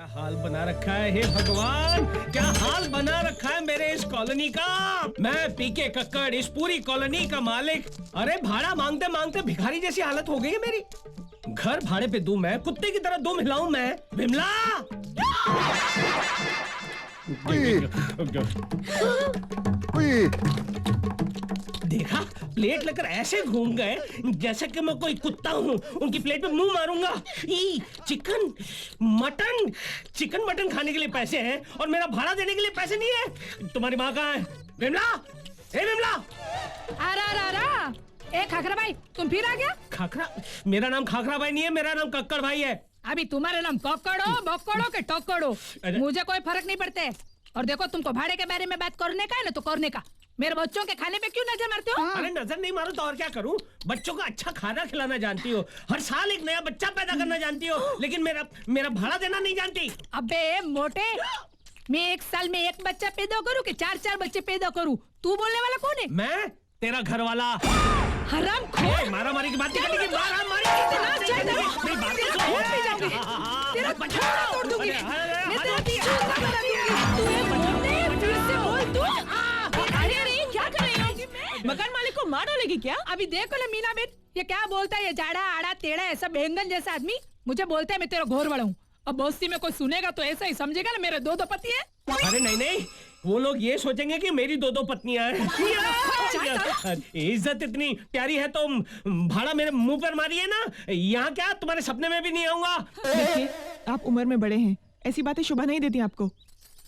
क्या हाल बना रखा है हे भगवान, क्या हाल बना रखा है मेरे इस कॉलोनी का। मैं पीके कक्कड़ इस पूरी कॉलोनी का मालिक। अरे भाड़ा मांगते मांगते भिखारी जैसी हालत हो गई है मेरी। घर भाड़े पे दूं मैं, कुत्ते की तरह दूं हिलाऊं मैं। विमला देखा, प्लेट लेकर ऐसे घूम गए जैसे कि मैं कोई कुत्ता हूँ। उनकी प्लेट पे मुंह मारूंगा। चिकन मटन खाने के लिए पैसे हैं और मेरा भाड़ा देने के लिए पैसे नहीं है। तुम्हारी माँ कहाँ है? विमला, ए विमला। ए खाखरा भाई, तुम फिर आ गया? खाखरा? मेरा नाम खाखरा भाई नहीं है, मेरा नाम कक्कड़ भाई है। अभी तुम्हारे नाम कक्कड़ो बक्कड़ो के टक्कड़ो, मुझे कोई फर्क नहीं पड़ते। और देखो, तुमको भाड़े के बारे में बात करने का है ना तो करने का। मेरे बच्चों के खाने पे क्यों नजर मारते हो? अरे नजर नहीं मारो तो और क्या करूं? बच्चों को अच्छा खाना खिलाना जानती हो, हर साल एक नया बच्चा पैदा करना जानती हो, लेकिन मेरा भाड़ा देना नहीं जानती। अबे मोटे, मैं एक साल में एक बच्चा पैदा करूं कि चार बच्चे पैदा करूं? तू बोलने वाला कौन है? मैं तेरा घर वाला। हराम खोर। मारा मारी की बात नहीं करनी, मारा मारी तेरा बच्चा तोड़ दूंगी। मैं तेरा पीछा बना दूंगी। तू ये बोलने फिर से बोल तू। अरे क्या कर रही हो? मकान मालिक को मार डालेगी क्या? अभी देखो ना मीना बेट, ये क्या बोलता है? ये जाड़ा आड़ा टेढ़ा ऐसा बैंगन जैसा आदमी मुझे बोलता है मैं तेरा घोर वाला हूँ। अब बस्ती में कोई सुनेगा तो ऐसा ही समझेगा ना मेरे दो पति है। अरे नहीं, वो लोग ये सोचेंगे कि मेरी दो पत्नियां हैं। इज्जत इतनी प्यारी है तो भाड़ा मेरे मुंह पर मारिए ना। यहाँ क्या, तुम्हारे सपने में भी नहीं आऊंगा। देखिए, आप उम्र में बड़े हैं, ऐसी बातें शोभा नहीं देती आपको।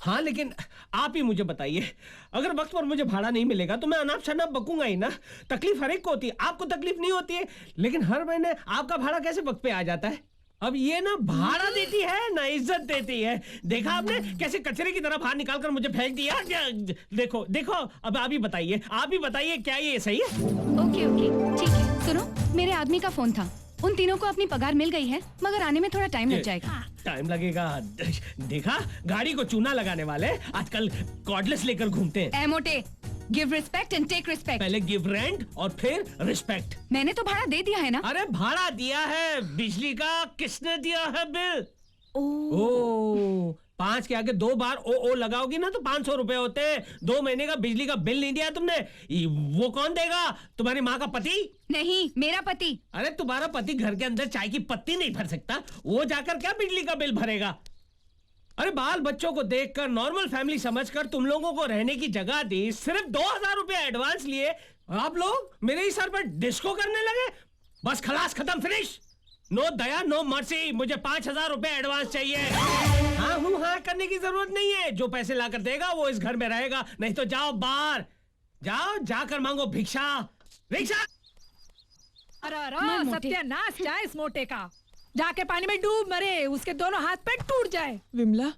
हाँ, लेकिन आप ही मुझे बताइए, अगर वक्त पर मुझे भाड़ा नहीं मिलेगा तो मैं अनाप शनाप बकूंगा ही ना। तकलीफ हर एक को होती है, आपको तकलीफ नहीं होती है, लेकिन हर महीने आपका भाड़ा कैसे वक्त पे आ जाता है? अब ये ना भाड़ा देती है ना इज्जत देती है। देखा आपने कैसे कचरे की तरह बाहर निकालकर मुझे फेंक दिया? देखो, अब आप ही बताइए क्या ये सही है? ओके, ठीक है। सुनो, मेरे आदमी का फोन था। उन तीनों को अपनी पगार मिल गई है, मगर आने में थोड़ा टाइम लग जाएगा। टाइम लगेगा? देखा, गाड़ी को चूना लगाने वाले आजकल कॉर्डलेस लेकर घूमते हैं। A motto, give respect and take respect. पहले गिव रेंट और फिर रिस्पेक्ट। मैंने तो भाड़ा दे दिया है ना। अरे भाड़ा दिया है, बिजली का किसने दिया है बिल? ओ 5 के आगे 2 बार ओ लगाओगी ना तो 500 रुपए होते हैं। 2 महीने का बिजली का बिल नहीं दिया तुमने, वो कौन देगा? तुम्हारी माँ का पति? नहीं, मेरा पति। अरे तुम्हारा पति घर के अंदर चाय की पत्ती नहीं भर सकता, वो जाकर क्या बिजली का बिल भरेगा? अरे बाल बच्चों को देखकर नॉर्मल फैमिली समझकर तुम लोगों को रहने की जगह दी, सिर्फ 2000 रुपए एडवांस लिए, आप लोग मेरे ही सर पर डिस्को करने लगे। बस खलास, खत्म, फिनिश। नो दया नो मर्सी, मुझे 5000 रुपए एडवांस चाहिए। हाँ करने की जरूरत नहीं है, जो पैसे लाकर देगा वो इस घर में रहेगा, नहीं तो जाओ बाहर, जाकर मांगो भिक्षा। अरे सत्यानाश जाए इस मोटे का, जाके पानी में डूब मरे, उसके दोनों हाथ पैर टूट जाए। विमला,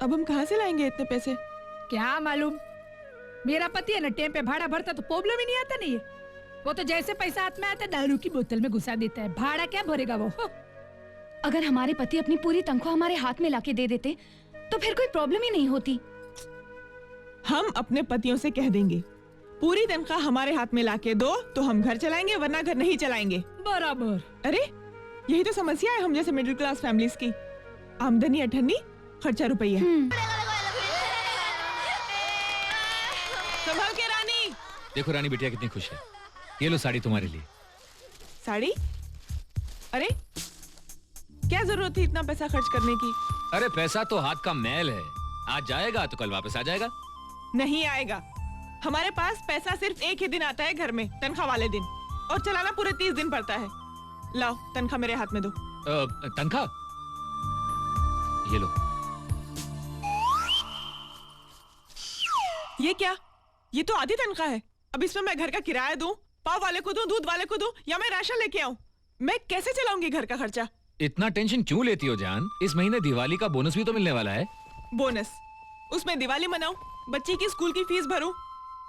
अब हम कहाँ से लाएंगे इतने पैसे? क्या मालूम, मेरा पति है ना टेम पे भाड़ा भरता तो प्रॉब्लम ही नहीं आता। नहीं, वो तो जैसे पैसा हाथ में आता दारू की बोतल में घुसा देता है। भाड़ा क्या भरेगा वो? अगर हमारे पति अपनी पूरी तनख्वाह हमारे हाथ में लाके दे देते तो फिर कोई प्रॉब्लम ही नहीं होती। हम अपने पतियों से कह देंगे पूरी तनख्वाह हमारे हाथ में लाके दो तो हम घर चलाएंगे, वरना घर नहीं चलाएंगे। बराबर। अरे यही तो समस्या है हम जैसे मिडिल क्लास फैमिलीज की। आमदनी 98, खर्चा रुपया। संभल के रानी। देखो रानी बिटिया कितनी खुश है, ये लो साड़ी तुम्हारे लिए। साड़ी? अरे क्या जरूरत थी इतना पैसा खर्च करने की? अरे पैसा तो हाथ का मैल है, आज जाएगा तो कल वापस आ जाएगा। नहीं आएगा, हमारे पास पैसा सिर्फ एक ही दिन आता है घर में, तनख्वाह वाले दिन, और चलाना पूरे 30 दिन पड़ता है। लाओ तनख्वाह मेरे हाथ में दो। तनख्वाह? ये लो। ये क्या? ये तो आधी तनख्वाह है। अब इसमें मैं घर का किराया दूं, पाव वाले को दूं, दूध वाले को दूं, या मैं राशन लेके आऊं? मैं कैसे चलाऊंगी घर का खर्चा? इतना टेंशन क्यों लेती हो जान? इस महीने दिवाली का बोनस भी तो मिलने वाला है। बोनस? उसमें दिवाली मनाऊं, बच्ची की स्कूल की फीस भरूं,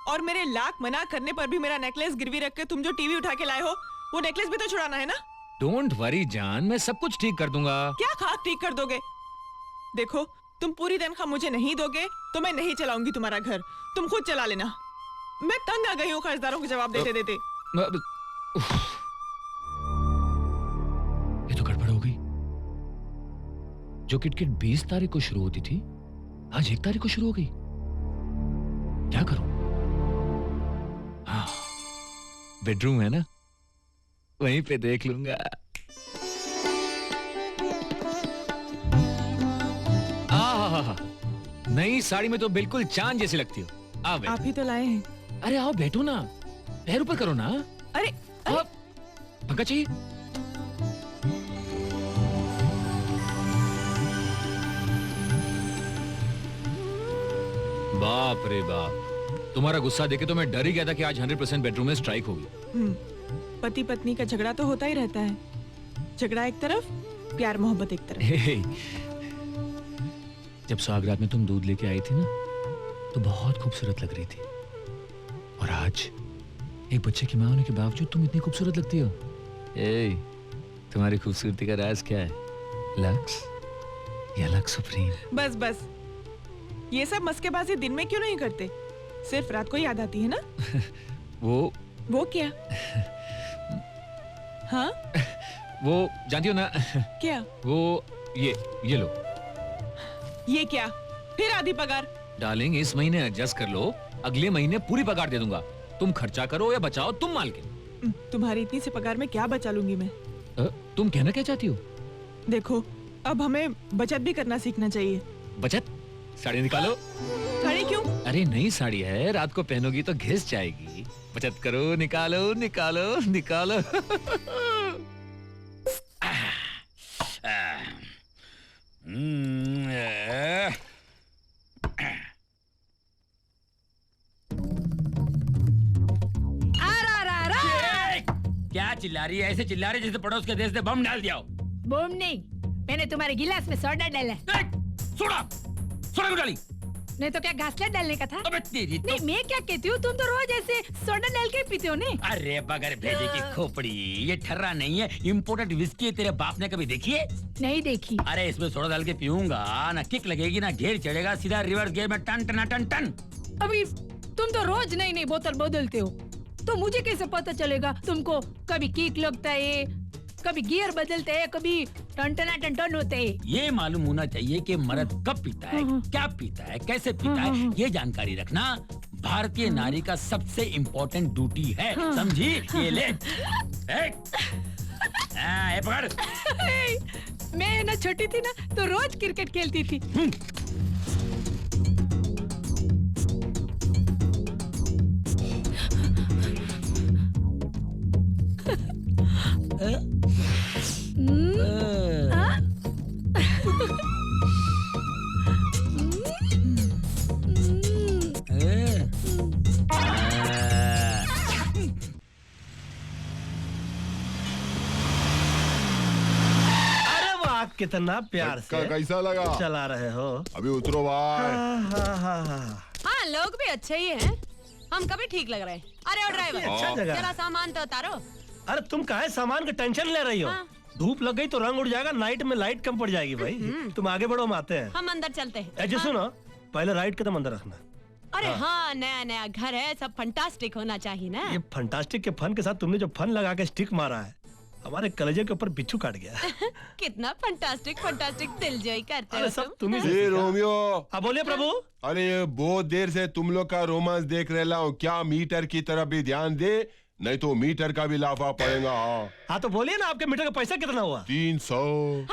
और मेरे लाख मना करने पर भी मेरा नेकलेस गिरवी रख के तुम जो टीवी उठा के लाए हो वो नेकलेस भी तो छुड़ाना है ना? डोंट वरी जान, मैं सब कुछ ठीक कर दूंगा। क्या खाक ठीक कर दोगे? देखो, तुम पूरी तनख्वाह मुझे नहीं दोगे तो मैं नहीं चलाऊंगी तुम्हारा घर, तुम खुद चला लेना। मैं तंग आ गई हूँ कर्जदारों को जवाब देते देते। ये तो गड़बड़ हो गई। जो किटकिट 20 तारीख को शुरू होती थी आज 1 तारीख को शुरू हो गई। क्या करूं? हाँ, बेडरूम है ना, वहीं पे देख लूंगा। नई साड़ी में तो बिल्कुल चांद जैसी लगती हो। आओ आप ही तो लाए हैं। अरे आओ बैठो ना, पैर ऊपर करो ना। अरे पंखा चाहिए? बाप रे बाप, तुम्हारा गुस्सा देखे तो मैं डर ही गया था कि आज 100% बेडरूम में स्ट्राइक होगी। पति पत्नी का झगड़ा तो होता ही रहता है। झगड़ा एक तरफ, प्यार मोहब्बत एक तरफ। जब सुहागरात में तुम दूध लेके आई थी ना तो बहुत खूबसूरत लग रही थी, और आज एक बच्चे की मां होने के बावजूद तुम इतनी खूबसूरत लगती हो। ए, तुम्हारी खूबसूरती का राज क्या है? लक्स या लक्स सुप्रीम? बस बस, ये सब मस्केबाजी दिन में क्यों नहीं करते? सिर्फ रात को याद आती है ना? वो क्या? हाँ? वो जानती हो ना? क्या? वो ये लो। ये क्या? फिर आधी पगार? डार्लिंग, इस महीने एडजस्ट कर लो, अगले महीने पूरी पगार दे दूंगा। तुम खर्चा करो या बचाओ, तुम मालकिन। तुम्हारी इतनी सी पगार में क्या बचा लूंगी मैं? तुम कहना क्या चाहती हो? देखो, अब हमें बचत भी करना सीखना चाहिए। बचत? साड़ी निकालो। साड़ी क्यों? अरे नई साड़ी है, रात को पहनोगी तो घिस जाएगी। बचत करो, निकालो निकालो निकालो। क्या चिल्ला रही है? ऐसे चिल्ला रही जैसे पड़ोस के देश ने बम डाल दिया हो। बम नहीं, मैंने तुम्हारे गिलास में सोडा डाला। सोडा क्यों डाली? नहीं तो क्या घासलेट डालने का था? अबे तेरी तो... नहीं, मैं क्या कहती हूँ, तुम तो रोज ऐसे सोडा डाल के पीते हो ने? अरे बगैर भेजे की खोपड़ी, ये ठर्रा नहीं है, इम्पोर्टेड विस्की है। तेरे बाप ने कभी देखी है? नहीं देखी। अरे इसमें सोडा डाल के पीऊंगा ना किक लगेगी ना घेर चढ़ेगा, सीधा रिवर्स गियर में टन टन टन टन। अभी तुम तो रोज नई नई बोतल बदलते हो, तो मुझे कैसे पता चलेगा तुमको कभी किक लगता है, कभी गियर बदलते हैं, कभी टन टन होते हैं। ये मालूम होना चाहिए कि मर्द कब पीता है, क्या पीता है, कैसे पीता है, ये जानकारी रखना भारतीय नारी का सबसे इम्पोर्टेंट ड्यूटी है, समझी? ये ले, ये पकड़। मैं ना छोटी थी ना तो रोज क्रिकेट खेलती थी। कितना प्यार से कैसा लगा? चला रहे हो? अभी उतरो भाई। हाँ, लोग भी अच्छे ही हैं। हम कभी ठीक लग रहे हैं। अरे ओ ड्राइवर, अच्छा जगह। जरा सामान तो उतारो। अरे तुम काहे सामान का टेंशन ले रही हो? हाँ। धूप लग गई तो रंग उड़ जाएगा, नाइट में लाइट कम पड़ जाएगी भाई। तुम आगे बढ़ो, हम आते हैं। हम अंदर चलते हैं। ऐसे सुनो, पहले राइट कदम अंदर रखना। अरे हाँ, नया नया घर है, सब फंटास्टिक होना चाहिए ना। ये फंटास्टिक के फन के साथ तुमने जो फन लगा के स्टिक मारा है, हमारे कलेजे के ऊपर बिच्छू काट गया। कितना फंटास्टिक दिल जोई करते हो अरे सब तुम। तुम्हें। ये रोमियो, अब बोलिए प्रभु। अरे ये बहुत देर से तुम लोग का रोमांस देख रहा हूँ, क्या मीटर की तरफ भी ध्यान दे, नहीं तो मीटर का भी लाफा पड़ेगा। हाँ तो बोलिए ना, आपके मीटर का पैसा कितना हुआ? 300।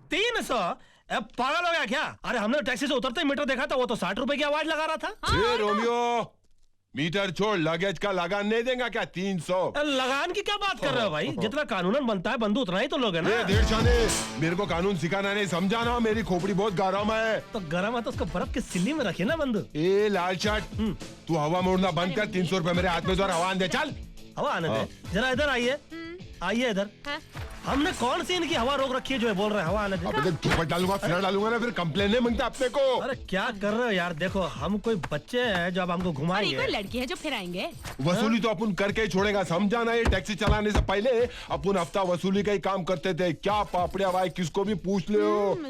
300? अब पागल हो गया क्या? अरे हमने टैक्सी से उतरते ही मीटर देखा था, वो तो 60 रुपए की आवाज लगा रहा था। ये रोमियो, मीटर छोड़, लगेज का लगान नहीं देगा क्या? 300। लगान की क्या बात कर रहे हो भाई? जितना कानूनन बनता है बंधु उतना ही तो लोग है ना। ये देर शाने, मेरे को कानून सिखाना नहीं, समझाना। मेरी खोपड़ी बहुत गर्म है। तो गर्म है तो उसको बर्फ की सिल्ली में रखिए ना बंधु। ए लाल शर्ट, तू हवा मोड़ना बंद कर। 300 रुपए मेरे हाथ में जो हवा दे, चल। हवा आने दे। जरा इधर आइए, आइए इधर। हमने कौन सी इनकी हवा रोक रखी है जो है बोल रहे हैं हवा आने दे? अब थप्पड़ डालूंगा, फिर डालूंगा ना, फिर कंप्लेन नहीं मांगता अपने को। अरे क्या कर रहे हो यार? देखो हम कोई बच्चे हैं जो अब हमको अरे घुमाएंगे। कोई लड़की है जो फिर आएंगे। वसूली तो अपन करके ही छोड़ेगा, समझाना। ये टैक्सी चलाने से पहले अपन हफ्ता वसूली का ही काम करते थे। क्या पापड़िया भाई, किसको भी पूछ ले।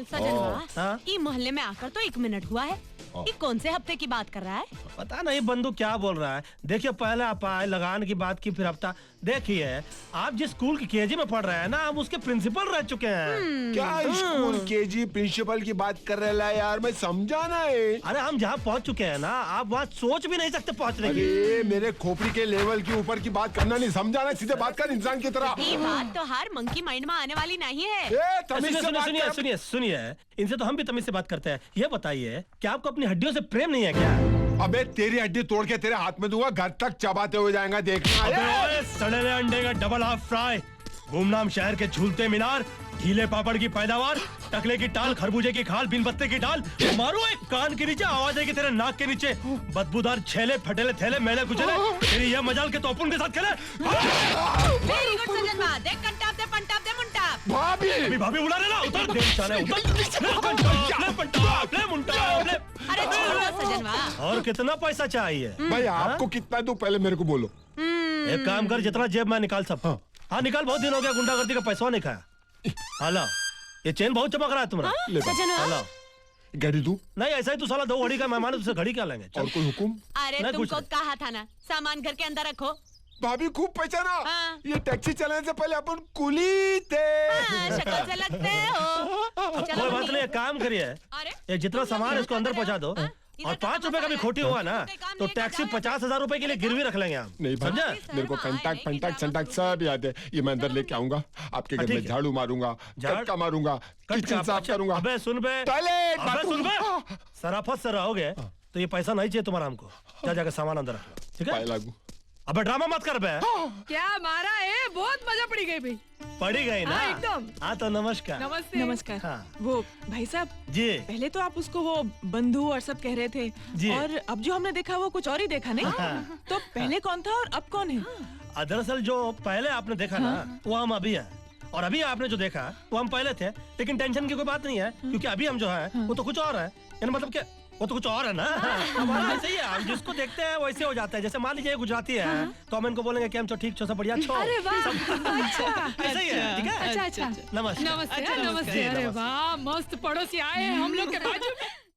सजन, ये मोहल्ले में आकर तो 1 मिनट हुआ है। ये कौन से हफ्ते की बात कर रहा है? पता नहीं बंधु क्या बोल रहा है। देखिए पहले आप आए, लगान की बात की, फिर हफ्ता। देखिए, आप जिस स्कूल की केजी में पढ़ रहे हैं ना, हम उसके प्रिंसिपल रह चुके हैं। क्या स्कूल केजी प्रिंसिपल की बात कर रहे हैं यार, मैं समझाना है। अरे हम जहाँ पहुँच चुके हैं ना, आप वहाँ सोच भी नहीं सकते पहुँचने की। अरे मेरे खोपड़ी के लेवल के ऊपर की बात करना नहीं, समझाना, सीधे बात कर इंसान की तरह। ये बात तो हर मंकी माइंड में आने वाली नहीं है। ए, तमीज से बात सुनिए कर। सुनिए सुनिए, इनसे तो हम भी तमीज से बात करते हैं। ये बताइए कि आपको अपनी हड्डियों से प्रेम नहीं है क्या? अबे तेरी हड्डी तोड़ के तेरे हाथ में दूंगा, घर तक चबाते हुए जाएगा, देखना। अबे ओए, सड़े हुए अंडे का डबल हाफ फ्राई, गुमनाम शहर के झूलते मीनार, गीले पापड़ की पैदावार, टकले की टाल, खरबूजे की खाल, बिन पत्ते की डाल, मारो एक कान के नीचे, आवाज आएगी तेरे नाक के नीचे, बदबूदार छेले, फटेले थैले, मैले कुचले, तेरी ये मजाल के तोपुन के साथ खेले। वेरी गुड सजन बा, देख कंटाप दे पंटाप दे मुंटाप। भाभी अभी भाभी बुला रहे ना, उतर दे साले, उतर, ले पंटाप, ले पंटाप, ले मुंटाप, ले। अरे छोड़ो सजन बा। और कितना पैसा चाहिए? भाई आपको कितना दूं, पहले मेरे को बोलो। एक काम कर, जितना जेब में निकाल सब। हाँ निकाल, बहुत दिन हो गया गुंडागर्दी का पैसा नहीं खाया। हेलो, ये चेन बहुत चमक रहा है तुम्हारा। ले बा। सजन बा। हेलो, घड़ी दूं? नहीं ऐसा ही, तू साला 2 घड़ी का मेहमान है, तुझसे घड़ी क्या लेंगे? और कोई हुकुम? अरे नहीं, कुछ तुमको नहीं। कहा था ना, सामान घर के अंदर रखो। भाभी खूब पहचाना। हाँ। ये टैक्सी चलाने से पहले अपन कुली थे। हाँ, शक्ल से लगते हो। कोई चलो बात नहीं, एक काम करिए, अरे ये जितना सामान है इसको अंदर पहुंचा दो, और 5 रुपए का भी खोटी हुआ ना तो टैक्सी 50,000 रुपए के लिए गिरवी रख लेंगे हम। नहीं भाई, समझे? मेरे को कंटाक्ट फंटाक्ट संटाक्ट सब याद है। ये मैं अंदर लेके आऊंगा, आपके घर ठीक में है। झाड़ू मारूंगा, कटका मारूंगा, किचन साफ करूंगा। अबे सुन बे, टॉयलेट, अबे सुन बे, बाथरूम। सराफत से रहोगे तो ये पैसा नहीं चाहिए तुम्हारा हमको। जा जाकर सामान अंदर रख लो, ठीक पाए है? लागू। अबे ड्रामा मत कर बे। क्या मारा है, बहुत मजा पड़ी गई भाई। पड़ी गई ना? हाँ, एकदम। हाँ तो नमस्कार। नमस्ते। नमस्कार। हाँ। वो भाई साहब, जी पहले तो आप उसको वो बंधु और सब कह रहे थे, जी। और अब जो हमने देखा वो कुछ और ही देखा नहीं। तो पहले कौन था और अब कौन है? दरअसल जो पहले आपने देखा ना वो हम अभी है, और अभी आपने जो देखा वो हम पहले थे। लेकिन टेंशन की कोई बात नहीं है, क्योंकि अभी हम जो है वो तो कुछ और है। यानी मतलब क्या, वो तो कुछ और है ना। हमारा ऐसे ही है, हम जिसको देखते हैं वैसे हो जाता है। जैसे मान लीजिए गुजराती है तो हम इनको बोलेंगे कि हम ठीक छो, सब बढ़िया छो। अरे वाह, अच्छा ऐसे ही है, ठीक है? अच्छा अच्छा। नमस्ते। नमस्ते जी, नमस्ते। अरे नमस्ते। वाह, मस्त पड़ोसी आए हैं हम लोग के बाजू में।